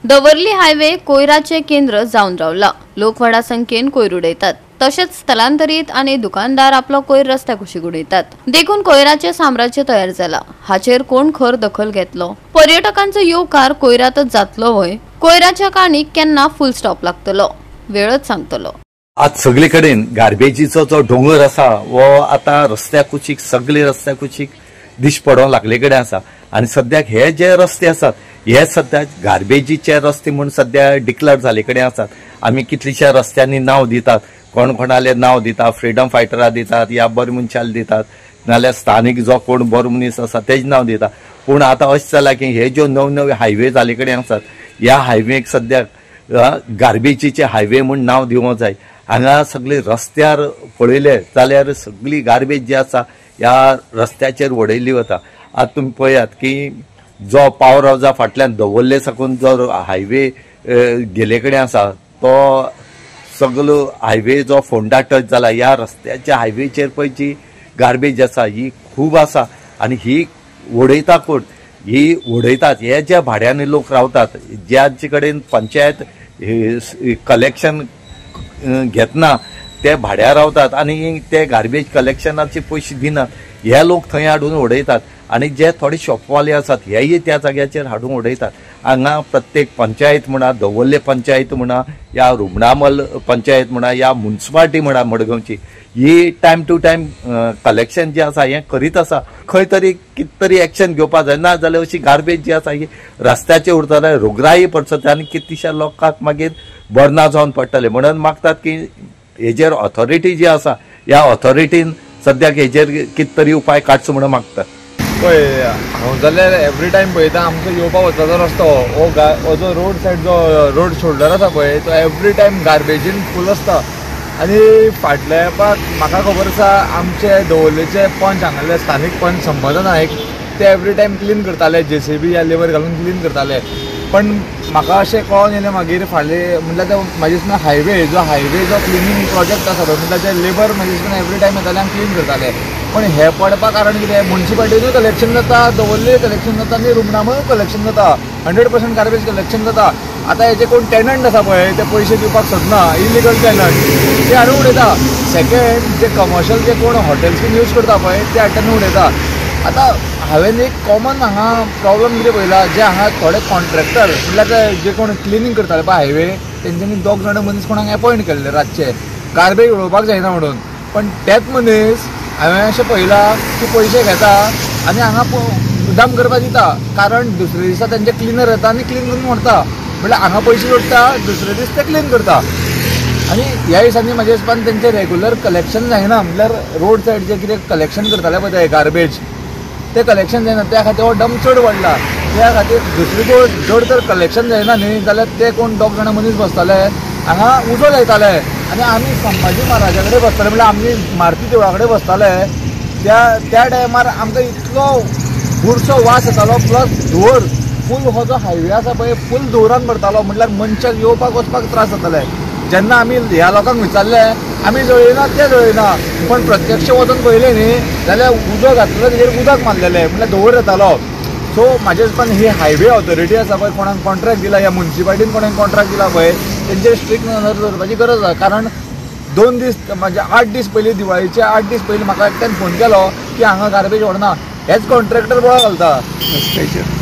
Davorlim highway कोयराचे केंद्र जावन रावला। लोक व्हडा संख्येन कोयर उडयतात। तसेच स्थलांतरित आणि दुकानदार आपलो कोयर रस्त्याक कुशीक उडयतात। देखून कोयराचे साम्राज्य तयार जाला। हाचेर कोण खर दखल घेतलो? पर्यटकांचो येवकार कोयरातच जातलो वय? कोयराच्या काणीक केन्ना फुल स्टॉप लागतलो? वेळच सांगतलो। आज सगळे कडेन गार्बेजीचो जो डोंगर आसा वो आता रस्त्याक कुशीक सगळे रस्त्याक कुशीक दिश पडोंक लागले कडेन आसा। आणि सद्याक हे जे रस्ते आसात हे सध्या गार्बेजीचे रस्ते म्हणून सध्या डिक्लेअर झाले कडेन आसात। आमी कितलीशा रस्त्यांनी नाव दितात, कोण कोणाले नाव दितात, फ्रीडम फायटरा दितात या बरे मनशाल दितात, नाल्यार स्थानिक जो कोण बरो मनीस आसा तेजे नाव दितात। पूण आता अशें जाला की हे जो नवे हायवे जाले कडेन आसात ह्या हायवेक सद्याक गार्बेजीचे हायवे म्हणून नाव दिवंक जाय। हांगा सगळे रस्त्यार पळयले जाल्यार सगळी गार्बेज जी आसा ह्या रस्त्याचेर उडयली वता। आता तुम्ही पळयात की जो पावर हावजा फाटल्यान दवर्ले साकून जो हायवे गेले कडेन आसा तो सगळो हायवे जो फोंडा टच जाला ह्या रस्त्याच्या हायवेचेर पळय जी गार्बेज आसा ही खूब आसा। आणि ही उडयता कोण? ही उडयतात हे ज्या भाड्याने लोक रावतात, ज्याचे कडेन पंचायत कलेक्शन घेतना ते भाड्यार रावतात आणि ते गार्बेज कलेक्शनाचे पयशे दिनात, हे लोक थंय हाडून उडयतात। आणि जे थोडे शॉपवाले आसात हेय त्या जाग्याचेर हाडून उडयतात। हांगा प्रत्येक पंचायत म्हणा, दवर्ले पंचायत म्हणा, या रुमणामल पंचायत म्हणा, या म्युनिसिपालिटी म्हणा मडगांवची, ही टायम टू टायम कलेक्शन जे आसा हे करीत आसा। खंय तरी कित तरी एक्शन घेवपा जाय, ना जाल्यार अशी गार्बेज जी आसा ही रस्त्याचेर उरतले, रोगराई पडटली आणि कितलीशा लोकांक मागीर बर्ना जावन पडटले। म्हणून मागतात की हेजेर ऑथॉरिटी जी आसा ह्या ऑथॉरिटीन सद्याक हेजेर कित तरी उपाय काडचो म्हणून मागतात। पळय हांव जाल्यार एवरी टायम पळयता आमचो येवपा वचपाचो रस्तो हो जो रोड सायड जो रोड शोल्डर आसा पळय तो एवरी टायम गार्बेजीन फूल आसता। आनी फाटल्या एपाक म्हाका खबर आसा आमचे दवर्लेचे पंच हांगाले स्थानीक पंच संपदा नायक ते एवरी टायम क्लीन करताले, JCB या लेबर घालून क्लीन करताले। पण म्हाका अशें कळोन येलें मागीर फाल्यां म्हणल्यार तो म्हाजे दिसता हायवे जो क्लिनिंग प्रोजेक्ट आसा तो म्हणल्यार ते लेबर म्हाजे दिसता एवरी टायम येताले आनी क्लीन करताले। पण हे पडपा कारण कितें? म्युनिसिपालिटीनूय कलेक्शन जाता, दवर्ले कलेक्शन जाता आनी रुमणामूय कलेक्शन जाता, 100% गार्बेज कलेक्शन जाता। आतां हेजे कोण टेनंट आसा पळय ते पयशे दिवपाक सोदना, इलिगल टेनंट ते हाडून उडयता। सेकेंड जे कमर्शियल जे कोण हॉटेल्स बीन यूज करता पळय ते हाडून उडयता। आतां हांवें एक कॉमन हांगा प्रॉब्लम कितें पळयला, जे हांगा थोडे कॉन्ट्रॅक्टर म्हणल्यार जे कोण क्लिनींग करताले पळय हायवे तेंच्यांनी 2 जाण मनीस कोणाक अपॉयंट केल्ले रातचे गार्बेज उडोवपाक जायना म्हणून। पण तेच मनीस हांवें अशें पळयला की पयशे घेता आनी हांगा मुद्दाम करपाक दिता, कारण दुसरे दिसा तेंचे क्लिनर येता आनी क्लीन करून व्हरता। म्हणल्यार हांगा पयशे जोडटा, दुसरे दीस ते क्लीन करता। आनी ह्या दिसांनी म्हाज्या हिसपान तेंचे रेग्युलर कलेक्शन जायना, म्हणल्यार रोड सायड जे कितें कलेक्शन करताले पळय ते गार्बेज ते कलेक्शन जायना, त्या खातीर हो डंप चड वाडला। त्या खातीर दुसरी जर तर कलेक्शन जायना न्ही जाल्यार ते कोण 2 जाण मनीस बसताले हांगा उजो लायताले आनी आमी संभाजी महाराजा कडेन बसताले, म्हणल्यार आमी मारुती देवळा कडेन बसताले। त्या टायमार आमकां इतलो बुरसो वास येतालो, प्लस धुंवर फूल हो जो हायवे आसा पळय फूल धुंवरान भरतालो, म्हणल्यार मनशाक येवपाक वचपाक त्रास जाताले। जेन्ना आमी ह्या लोकांक विचारले आमी जळयना ते जळयना, पण प्रत्यक्ष वचून पळयलें न्ही जाल्यार उजो घातलेलो तेजेर उदक मारलेलें, म्हणल्यार धुंवर येतालो। सो म्हाज्या हिसपान ही हायवे ऑथॉरिटी आसा पळय कोणाक कॉन्ट्रॅक्ट दिला या म्युनिसिपालिटीन कोणाक कॉन्ट्रॅक्ट दिला पळय तेंचेर स्ट्रिक्ट नजर दवरपाची गरज आसा। कारण 2 दीस म्हणजे 8 दीस पयलीं दिवाळीचे 8 दीस पयलीं म्हाका एकट्यान फोन केलो की हांगा गार्बेज व्हरना, हेच कॉन्ट्रॅक्टर बोळा घालता रस्त्याचेर।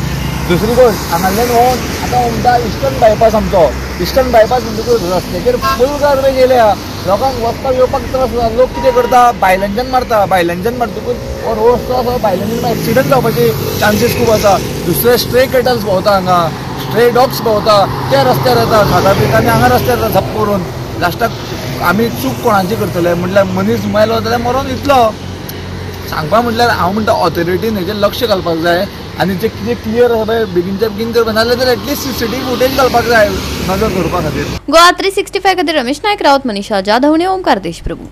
दुसरी गोश्ट हांगांतल्यान व्हरून आतां म्हणटा इस्टर्न बायपास आमचो, इस्टर्न बायपास म्हणटकूच रस्त्याचेर फूल गार्बेज येयल्या, लोकांक वचपाक येवपाक त्रास जाता। लोक कितें करता भायल्यानच्यान मारता, भायल्यानच्यान मारतकूच हो रस्तो आसा भायल्यानच्यान एक्सिडंट जावपाचे चान्सीस खूब आसा। दुसरे स्ट्रे कॅटल्स भोंवता हांगा, स्ट्रे डॉग्स भोंवता ते रस्त्यार येता खाता पिता आनी हांगा रस्त्यार येता झप्प करून। लास्टाक आमी चूक कोणाची करतले? म्हणल्यार मनीस मेलो जाल्यार मरोन दितलो। सांगपा म्हटल्यार हांव म्हणटा ऑथॉरिटीन हेजेर लक्ष घालपाक जाय आनी जे कितें क्लियर आसा पळय बेगीनच्या बेगीन करपा नाजाल्यार तर एटलीस्ट CCTV फुटेज घालपाक जाय नजर दवरपा खातीर। गोवा 365 खातीर रमेश नायक रावत, मनीषा जाधव, ओमकार देशप्रभू।